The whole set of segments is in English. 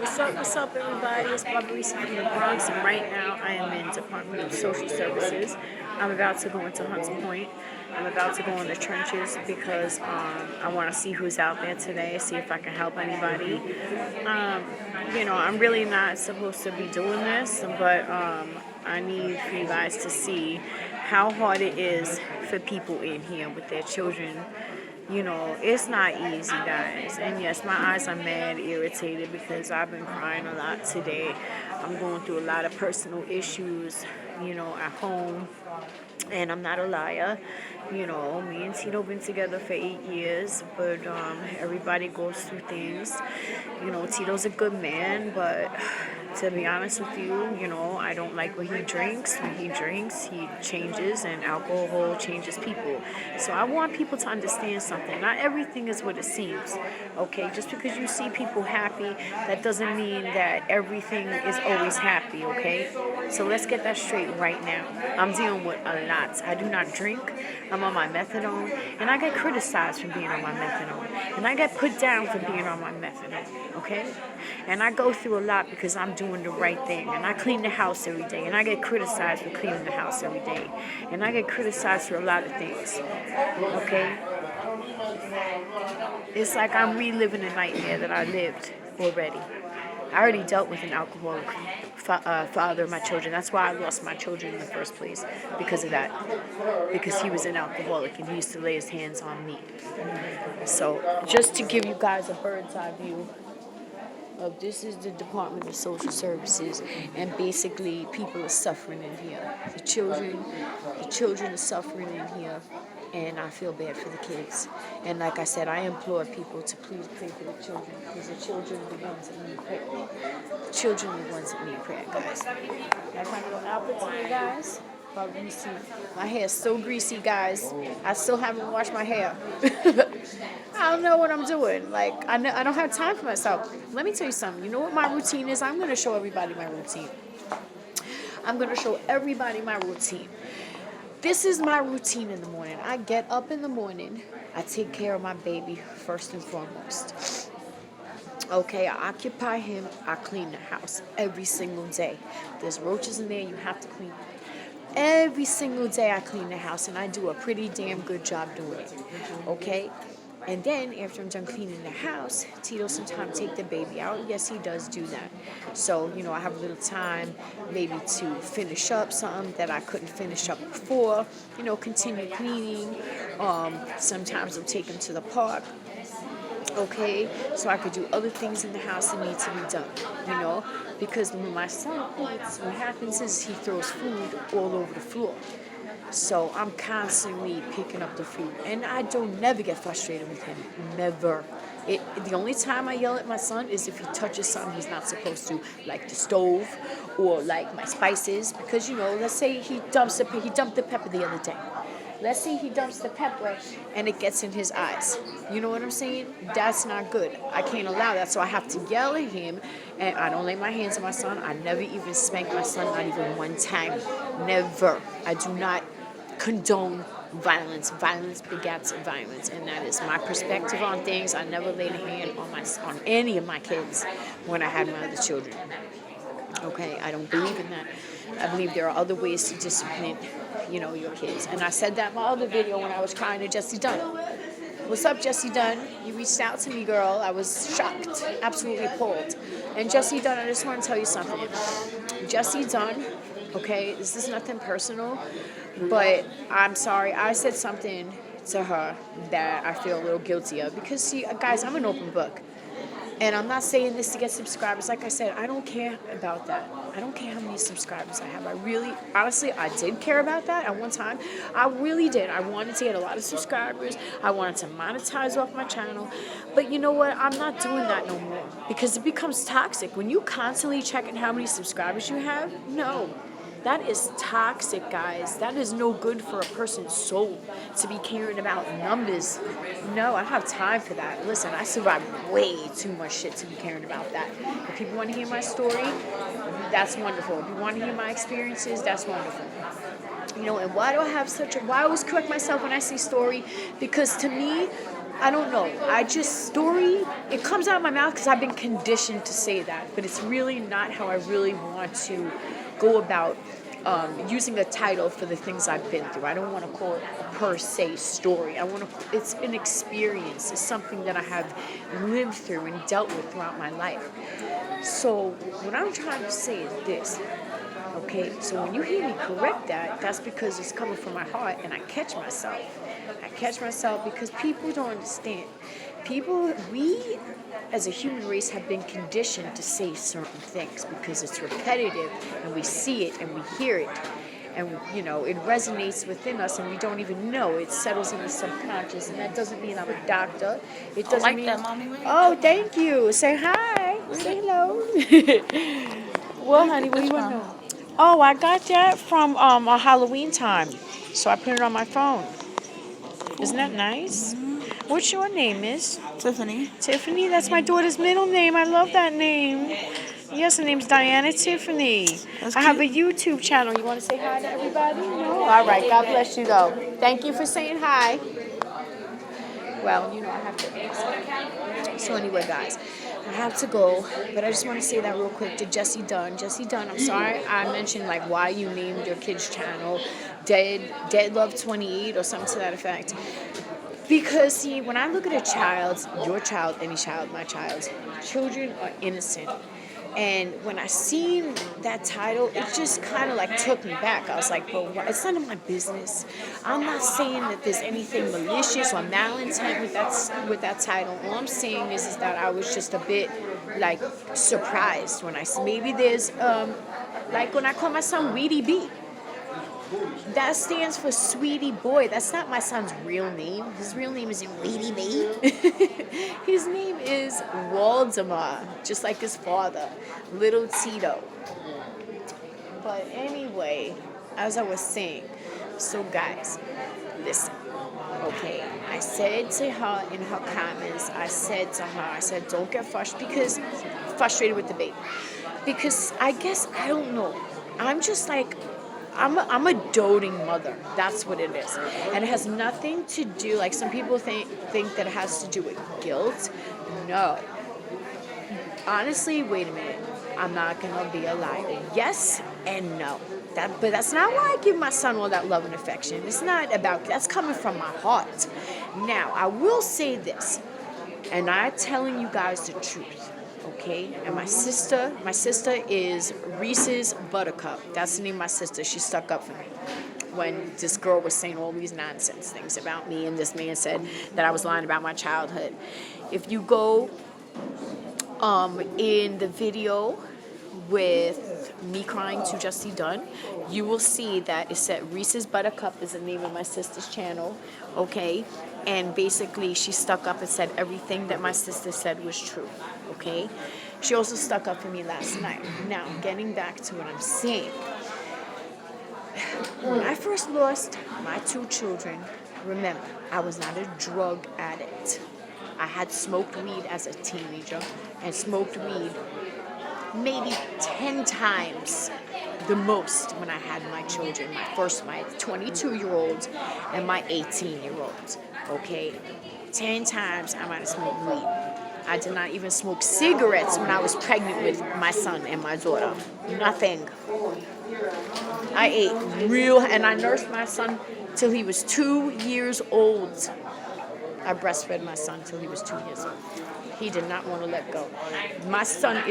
What's up, everybody? It's Barbara from the Bronx, and right now I am in Department of Social Services. I'm about to go into Hunts Point. I'm about to go in the trenches because I want to see who's out there today, see if I can help anybody. Um, I'm really not supposed to be doing this, but I need for you guys to see how hard it is for people in here with their children. It's not easy, guys. And yes, my eyes are mad irritated because I've been crying a lot today. I'm going through a lot of personal issues, at home. And I'm not a liar. Me and Tito been together for 8 years, but everybody goes through things. Tito's a good man, but to be honest with you, I don't like what he drinks. When he drinks, he changes, and alcohol changes people. So I want people to understand something. Not everything is what it seems, okay? Just because you see people happy, that doesn't mean that everything is always happy, okay? So let's get that straight right now. I'm dealing with a lot. I do not drink. I'm on my methadone, and I get criticized for being on my methadone, and I get put down for being on my methadone, okay? And I go through a lot because I'm doing the right thing, and I clean the house every day, and I get criticized for cleaning the house every day, and I get criticized for a lot of things, okay? It's like I'm reliving a nightmare that I lived already. I already dealt with an alcoholic father of my children. That's why I lost my children in the first place, because of that. Because he was an alcoholic and he used to lay his hands on me. So just to give you guys a bird's eye view of this is the Department of Social Services, and basically people are suffering in here. The children are suffering in here. And I feel bad for the kids. And like I said, I implore people to please pray for the children, because the children are the ones that need prayer. The children are the ones that need prayer, guys. That's my little outfit today, guys. But greasy. My hair is so greasy, guys. I still haven't washed my hair. I don't know what I'm doing. Like, I don't have time for myself. Let me tell you something. You know what my routine is? I'm going to show everybody my routine. I'm going to show everybody my routine. This is my routine in the morning. I get up in the morning. I take care of my baby first and foremost. Okay, I occupy him. I clean the house every single day. There's roaches in there. You have to clean them. Every single day I clean the house, and I do a pretty damn good job doing it. Okay? And then, after I'm done cleaning the house, Tito sometimes take the baby out. Yes, he does do that. So, I have a little time maybe to finish up something that I couldn't finish up before. Continue cleaning. Sometimes I'll take him to the park. Okay? So I could do other things in the house that need to be done. Because when my son eats, what happens is he throws food all over the floor. So I'm constantly picking up the food. And I don't never get frustrated with him. Never. The only time I yell at my son is if he touches something he's not supposed to, like the stove or like my spices. Because, let's say he dumped the pepper the other day. Let's say he dumps the pepper and it gets in his eyes. You know what I'm saying? That's not good. I can't allow that. So I have to yell at him, and I don't lay my hands on my son. I never even spank my son, not even one time. Never. I do not condone violence. Violence begets violence, and that is my perspective on things. I never laid a hand on any of my kids when I had my other children. Okay, I don't believe in that. I believe there are other ways to discipline, your kids. And I said that in my other video when I was crying to Jessie Dunn. What's up, Jessie Dunn? You reached out to me, girl. I was shocked, absolutely appalled. And Jessie Dunn, I just want to tell you something. Jessie Dunn, okay, this is nothing personal, but I'm sorry. I said something to her that I feel a little guilty of, because, see, guys, I'm an open book. And I'm not saying this to get subscribers. Like I said, I don't care about that. I don't care how many subscribers I have. Honestly, I did care about that at one time. I really did. I wanted to get a lot of subscribers. I wanted to monetize off my channel. But you know what? I'm not doing that no more, because it becomes toxic. When you constantly checking how many subscribers you have, no. That is toxic, guys. That is no good for a person's soul, to be caring about numbers. No, I don't have time for that. Listen, I survived way too much shit to be caring about that. If people want to hear my story, that's wonderful. If you want to hear my experiences, that's wonderful. And why do I have why I always correct myself when I say story? Because to me, I don't know. Story, it comes out of my mouth because I've been conditioned to say that, but it's really not how I really want to go about using a title for the things I've been through. I don't want to call it a per se story. It's an experience. It's something that I have lived through and dealt with throughout my life. So what I'm trying to say is this. Okay, so when you hear me correct that, that's because it's coming from my heart, and I catch myself. I catch myself because people don't understand. We as a human race have been conditioned to say certain things because it's repetitive, and we see it and we hear it, and it resonates within us, and we don't even know. It settles in the subconscious, and that doesn't mean I'm a doctor. It doesn't like mean. that, Mommy. Oh, thank you. Say hi. Say hello. Well, honey, what do you want to know? Oh, I got that from a Halloween time, so I put it on my phone. Isn't that nice? What's your name, Miss? Tiffany. Tiffany, that's my daughter's middle name. I love that name. Yes, her name's Diana Tiffany. That's I have a cute. YouTube channel. You want to say hi to everybody? No? All right, God bless you, though. Thank you for saying hi. Well, I have to answer. So anyway, guys, I have to go, but I just want to say that real quick to Jessie Dunn. Jessie Dunn, I'm sorry I mentioned why you named your kids' channel Dead Love 28 or something to that effect. Because see, when I look at a child, your child, any child, my child, children are innocent. And when I seen that title, it just kind of took me back. I was like, but it's none of my business. I'm not saying that there's anything malicious or malintent with that title. All I'm saying is that I was just a bit surprised when I maybe there's when I call my son Weedy B. That stands for Sweetie Boy. That's not my son's real name. His real name isn't Weedy B. His name is Waldemar, just like his father, Little Tito. But anyway, as I was saying, so guys, listen. Okay, I said to her in her comments, I said, don't get frustrated with the baby. Because I guess, I don't know. I'm just I'm a doting mother. That's what it is. And it has nothing to do, some people think that it has to do with guilt. No. Honestly, wait a minute. I'm not going to be a liar. Yes and no. But that's not why I give my son all that love and affection. It's not about, that's coming from my heart. Now, I will say this, and I'm telling you guys the truth. Okay, and my sister is Reese's Buttercup. That's the name of my sister. She stuck up for me when this girl was saying all these nonsense things about me, and this man said that I was lying about my childhood. If you go in the video with me crying to Jessie Dunn, you will see that it said Reese's Buttercup is the name of my sister's channel, okay? And basically she stuck up and said everything that my sister said was true, okay? She also stuck up for me last night. Now, getting back to what I'm saying. When I first lost my two children, remember, I was not a drug addict. I had smoked weed as a teenager and smoked weed maybe 10 times the most when I had my children, my 22-year-old and my 18-year-old, okay? 10 times I might have smoked weed. I did not even smoke cigarettes when I was pregnant with my son and my daughter. Nothing. I ate and I nursed my son till he was 2 years old. I breastfed my son till he was 2 years old. He did not want to let go. My son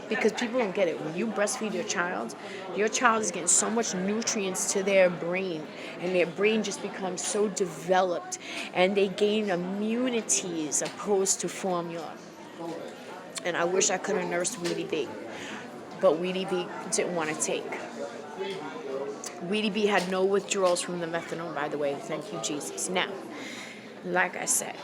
because people don't get it. When you breastfeed your child is getting so much nutrients to their brain, and their brain just becomes so developed, and they gain immunity as opposed to formula. And I wish I could have nursed Weedy B, but Weedy B didn't want to take. Weedy B had no withdrawals from the methadone, by the way. Thank you, Jesus. Now, like I said,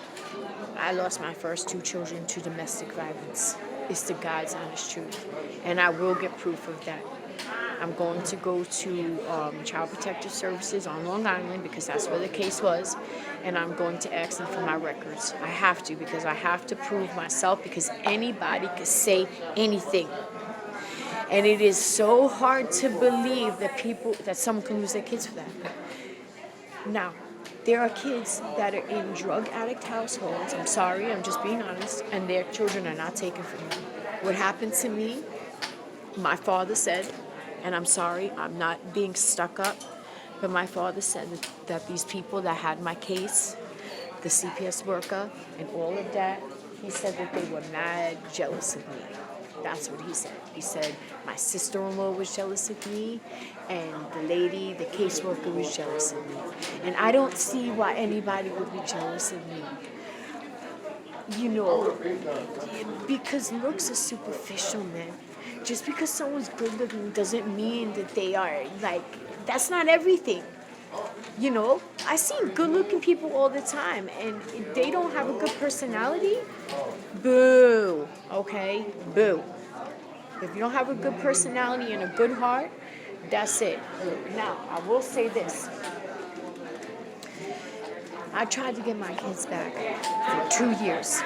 I lost my first two children to domestic violence. It's the God's honest truth. And I will get proof of that. I'm going to go to Child Protective Services on Long Island because that's where the case was. And I'm going to ask them for my records. I have to, because I have to prove myself, because anybody can say anything. And it is so hard to believe that someone can lose their kids for that. Now, There are kids that are in drug addict households. I'm sorry, I'm just being honest, and their children are not taken from them. What happened to me, my father said, and I'm sorry, I'm not being stuck up, but my father said that these people that had my case, the CPS worker and all of that, he said that they were mad jealous of me. That's what he said. He said my sister-in-law was jealous of me, and the lady, the caseworker, was jealous of me. And I don't see why anybody would be jealous of me. You know, because looks are superficial, man. Just because someone's good looking doesn't mean that they are, like, that's not everything. You know, I see good looking people all the time, and if they don't have a good personality, boo, okay? Boo. If you don't have a good personality and a good heart, that's it. Now, I will say this. I tried to get my kids back for 2 years.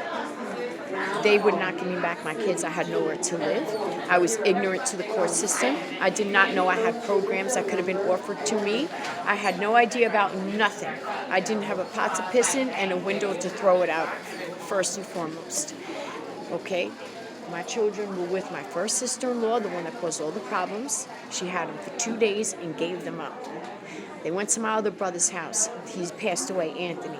They would not give me back my kids. I had nowhere to live. I was ignorant to the court system. I did not know I had programs that could have been offered to me. I had no idea about nothing. I didn't have a pot to piss in and a window to throw it out of, first and foremost. Okay? My children were with my first sister-in-law, the one that caused all the problems. She had them for 2 days and gave them up. They went to my other brother's house. He's passed away, Anthony.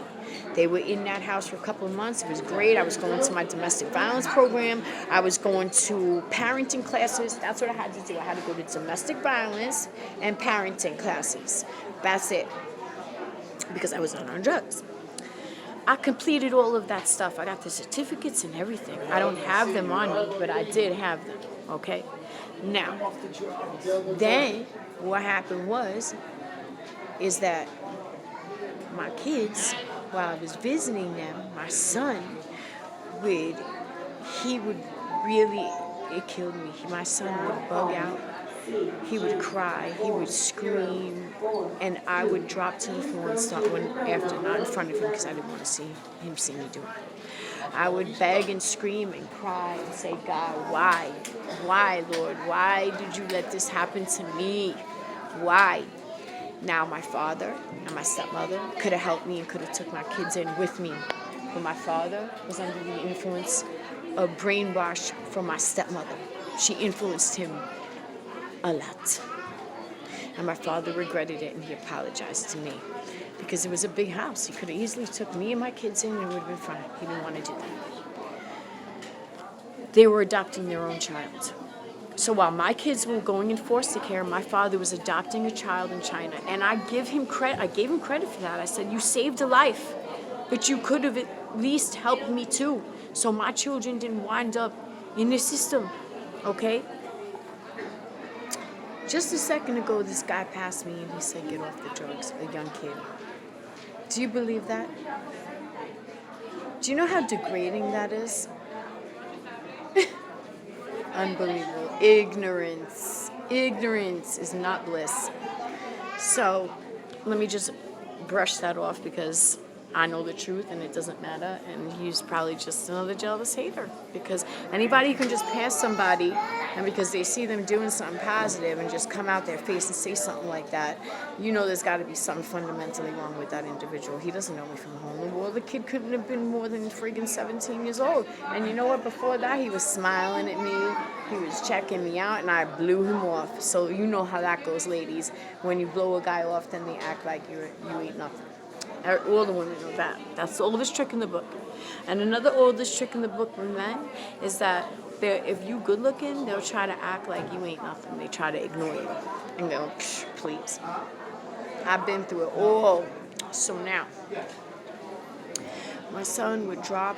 They were in that house for a couple of months. It was great. I was going to my domestic violence program. I was going to parenting classes. That's what I had to do. I had to go to domestic violence and parenting classes. That's it. Because I was not on drugs. I completed all of that stuff. I got the certificates and everything. I don't have them on me, but I did have them. Okay? Now, then what happened is that my kids, while I was visiting them, my son it killed me. My son would bug out. He would cry. He would scream. And I would drop to the floor and start after, not in front of him because I didn't want to see him see me do it. I would beg and scream and cry and say, God, why? Why, Lord? Why did you let this happen to me? Why? Now, my father and my stepmother could have helped me and could have took my kids in with me. But my father was under the influence of brainwash from my stepmother. She influenced him a lot. And my father regretted it, and he apologized to me. Because it was a big house. He could have easily took me and my kids in, and it would have been fine. He didn't want to do that. They were adopting their own child. So while my kids were going in foster care, my father was adopting a child in China. And I gave him credit for that. I said, you saved a life, but you could have at least helped me too. So my children didn't wind up in the system, okay? Just a second ago, this guy passed me and he said, get off the drugs, a young kid. Do you believe that? Do you know how degrading that is? Unbelievable. Ignorance. Ignorance is not bliss. So let me just brush that off because I know the truth and it doesn't matter. And he's probably just another jealous hater. Because anybody who can just pass somebody and because they see them doing something positive and just come out their face and say something like that, you know there's got to be something fundamentally wrong with that individual. He doesn't know me from home. Well, the kid couldn't have been more than friggin' 17 years old. And you know what? Before that, he was smiling at me. He was checking me out, and I blew him off. So you know how that goes, ladies. When you blow a guy off, then they act like you ain't nothing. All the women know that. That's the oldest trick in the book. And another oldest trick in the book for men is that if you good looking, they'll try to act like you ain't nothing. They try to ignore you and go, please. I've been through it all. So now, my son would drop.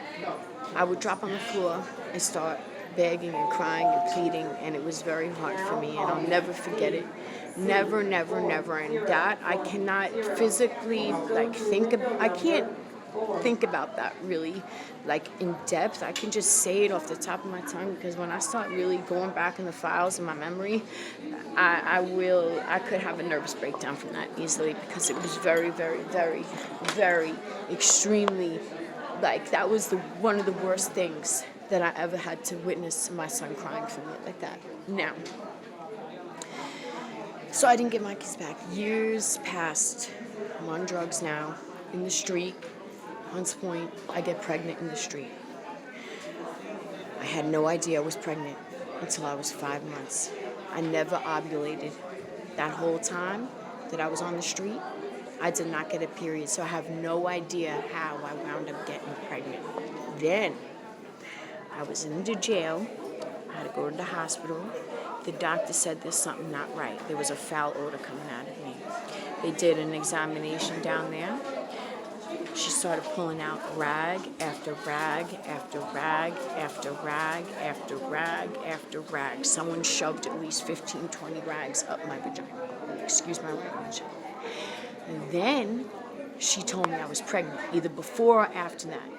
I would drop on the floor and start begging and crying and pleading, and it was very hard for me, and I'll never forget it. Never, never, never. And that I cannot physically I can't think about that really in depth. I can just say it off the top of my tongue because when I start really going back in the files in my memory, I could have a nervous breakdown from that easily because it was very, very, very, very extremely that was one of the worst things that I ever had to witness my son crying for me like that. Now, so I didn't get my kids back. Years passed. I'm on drugs now. in the street. Hunts Point, I get pregnant in the street. I had no idea I was pregnant until I was 5 months. I never ovulated. That whole time that I was on the street, I did not get a period, so I have no idea how I wound up getting pregnant. Then, I was in the jail. I had to go to the hospital. The doctor said there's something not right. There was a foul odor coming out of me. They did an examination down there. She started pulling out rag after rag after rag after rag after rag after rag. Someone shoved at least 15, 20 rags up my vagina. Excuse my language. And then she told me I was pregnant, either before or after that.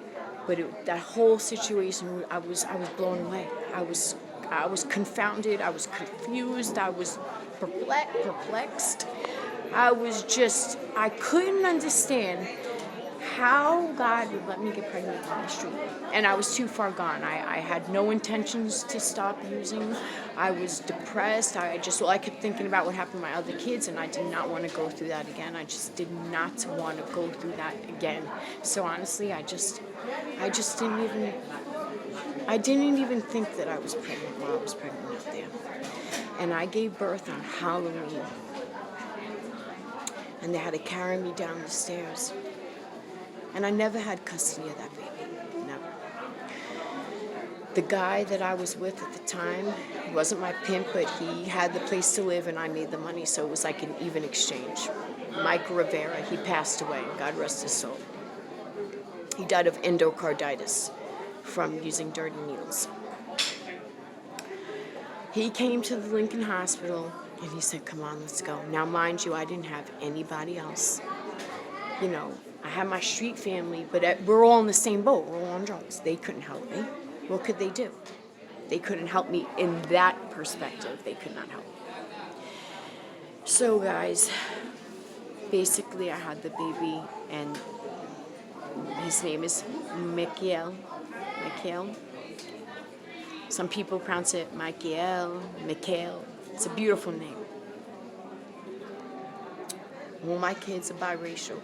But that whole situation, I was blown away. I was confounded. I was confused. I was perplexed. I couldn't understand how God would let me get pregnant on the street. And I was too far gone. I had no intentions to stop using. I was depressed. I kept thinking about what happened to my other kids, and I did not want to go through that again. I just did not want to go through that again. So honestly, I didn't even think that I was pregnant while I was pregnant out there. And I gave birth on Halloween. And they had to carry me down the stairs. And I never had custody of that baby, never. The guy that I was with at the time, he wasn't my pimp, but he had the place to live and I made the money, so it was like an even exchange. Mike Rivera, he passed away, God rest his soul. He died of endocarditis from using dirty needles. He came to the Lincoln Hospital and he said, come on, let's go. Now, mind you, I didn't have anybody else. You know, I had my street family, but we're all in the same boat. We're all on drugs. They couldn't help me. What could they do? They couldn't help me in that perspective. They could not help me. So, guys, basically I had the baby, and his name is Michael. Some people pronounce it Michael. It's a beautiful name. All my kids are biracial.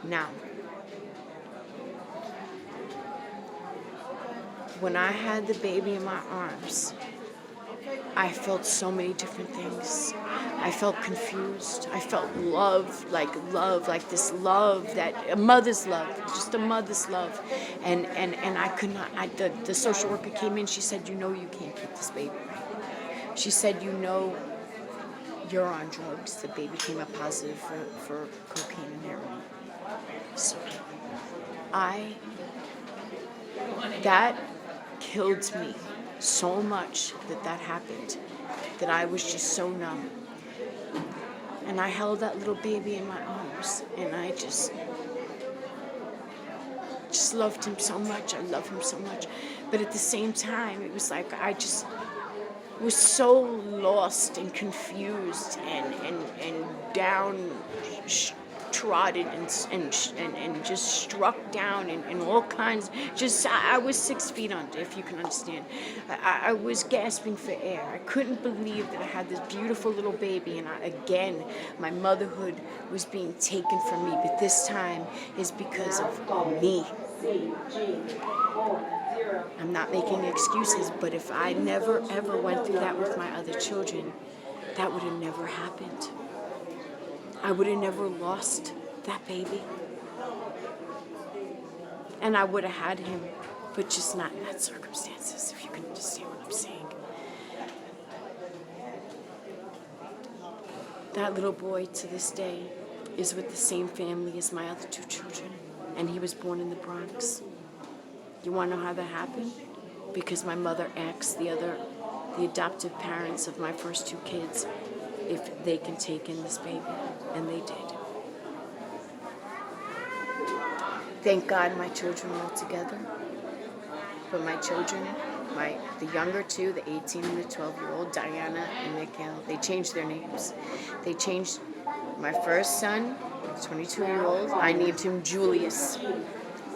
Now, when I had the baby in my arms, I felt so many different things. I felt confused. I felt love, like this love, that a mother's love, just a mother's love. And I could not, the social worker came in, she said, you know you can't keep this baby, right? She said, you know you're on drugs. The baby came up positive for cocaine and heroin. So that killed me so much that happened, that I was just so numb. And I held that little baby in my arms, and I just loved him so much. I love him so much. But at the same time, it was like I just was so lost and confused and downtrodden and just struck down and all kinds. I was 6 feet under, if you can understand. I was gasping for air. I couldn't believe that I had this beautiful little baby, and again, my motherhood was being taken from me, but this time is because of me. I'm not making excuses, but if I never ever went through that with my other children, that would have never happened. I would have never lost that baby. And I would have had him, but just not in that circumstances, if you can understand what I'm saying. That little boy to this day is with the same family as my other 2 children, and he was born in the Bronx. You want to know how that happened? Because my mother asked the adoptive parents of my first 2 kids if they can take in this baby, and they did. Thank God my children are all together. But my children, the younger 2, the 18 and the 12-year-old, Diana and Mikhail, they changed their names. They changed my first son, the 22-year-old, I named him Julius.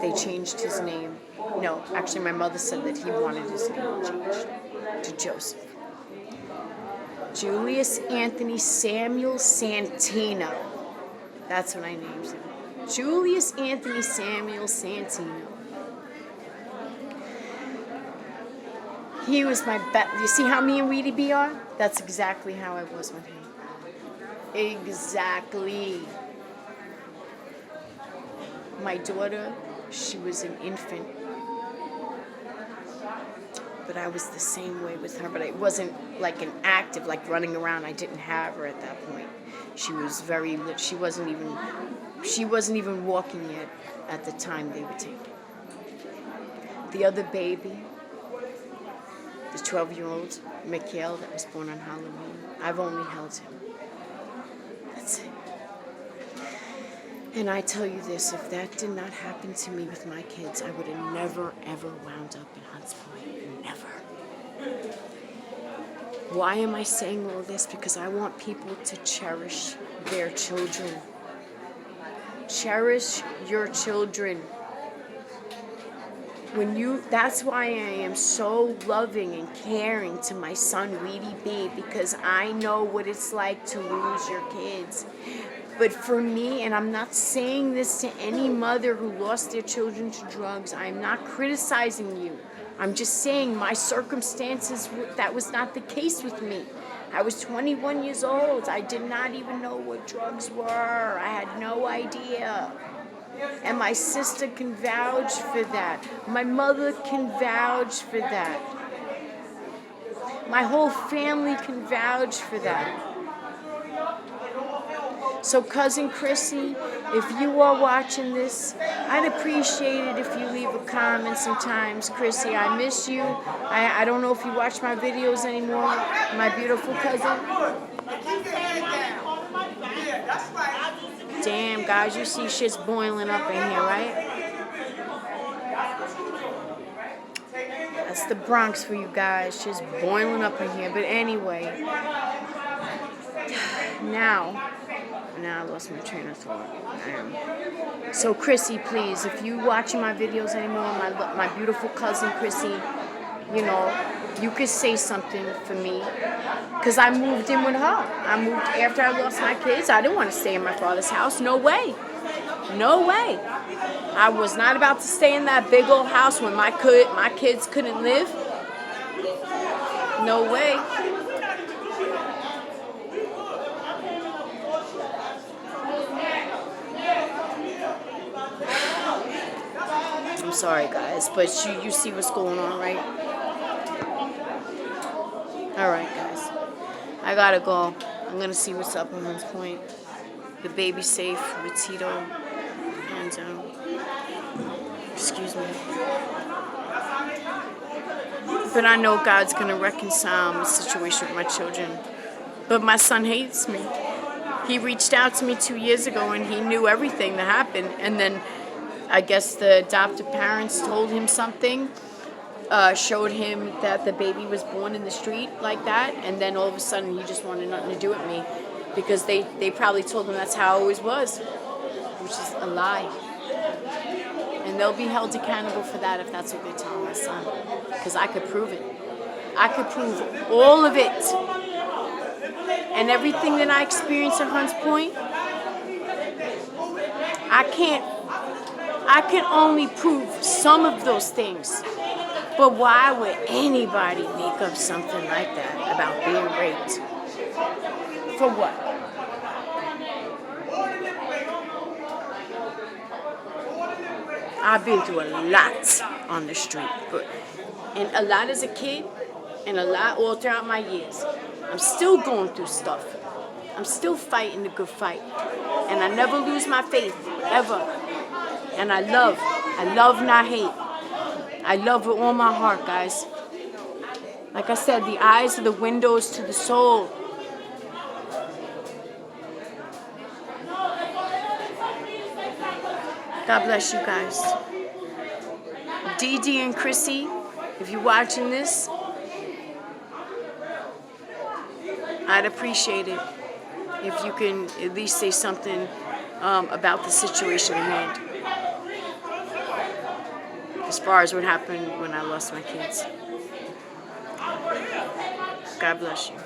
They changed his name. No, actually my mother said that he wanted his name changed to Joseph. Julius Anthony Samuel Santino. That's what I named him. Julius Anthony Samuel Santino. He was my best. You see how me and Reedy B are? That's exactly how I was with him. Exactly. My daughter, she was an infant. But I was the same way with her. But it wasn't like an active, like running around. I didn't have her at that point. She was very, she wasn't even walking yet at the time they were taken. The other baby, the 12-year-old, Mikhail, that was born on Halloween, I've only held him. That's it. And I tell you this, if that did not happen to me with my kids, I would have never, ever wound up in Hunts Point. Never. Why am I saying all this? Because I want people to cherish their children. Cherish your children. That's why I am so loving and caring to my son, Reedy B, because I know what it's like to lose your kids. But for me, and I'm not saying this to any mother who lost their children to drugs, I'm not criticizing you. I'm just saying my circumstances, that was not the case with me. I was 21 years old. I did not even know what drugs were. I had no idea. And my sister can vouch for that. My mother can vouch for that. My whole family can vouch for that. So Cousin Chrissy, if you are watching this, I'd appreciate it if you leave a comment sometimes. Chrissy, I miss you. I don't know if you watch my videos anymore, my beautiful cousin. Damn, guys, you see shit's boiling up in here, right? That's the Bronx for you guys. Shit's boiling up in here. But anyway, now I lost my train of thought. So Chrissy, please, if you watching my videos anymore, my beautiful cousin Chrissy, you know, you could say something for me. Because I moved in with her. I moved after I lost my kids. I didn't want to stay in my father's house. No way. No way. I was not about to stay in that big old house when my kids couldn't live. No way. I'm sorry, guys, but you see what's going on, right? All right, guys. I gotta go. I'm gonna see what's up on Hunts Point. The baby's safe with Tito, and excuse me. But I know God's gonna reconcile the situation with my children. But my son hates me. He reached out to me 2 years ago, and he knew everything that happened. And then I guess the adoptive parents told him something. Showed him that the baby was born in the street like that, and then all of a sudden he just wanted nothing to do with me because they probably told him that's how it always was, which is a lie. And they'll be held accountable for that if that's what they tell my son, because I could prove it. I could prove all of it. And everything that I experienced at Hunts Point, I can only prove some of those things. But why would anybody make up something like that about being raped? For what? I've been through a lot on the street, and a lot as a kid, and a lot all throughout my years. I'm still going through stuff. I'm still fighting the good fight. And I never lose my faith, ever. And I love, not hate. I love with all my heart, guys. Like I said, the eyes are the windows to the soul. God bless you guys. Dee Dee and Chrissy, if you're watching this, I'd appreciate it if you can at least say something about the situation at hand. As far as what happened when I lost my kids. God bless you.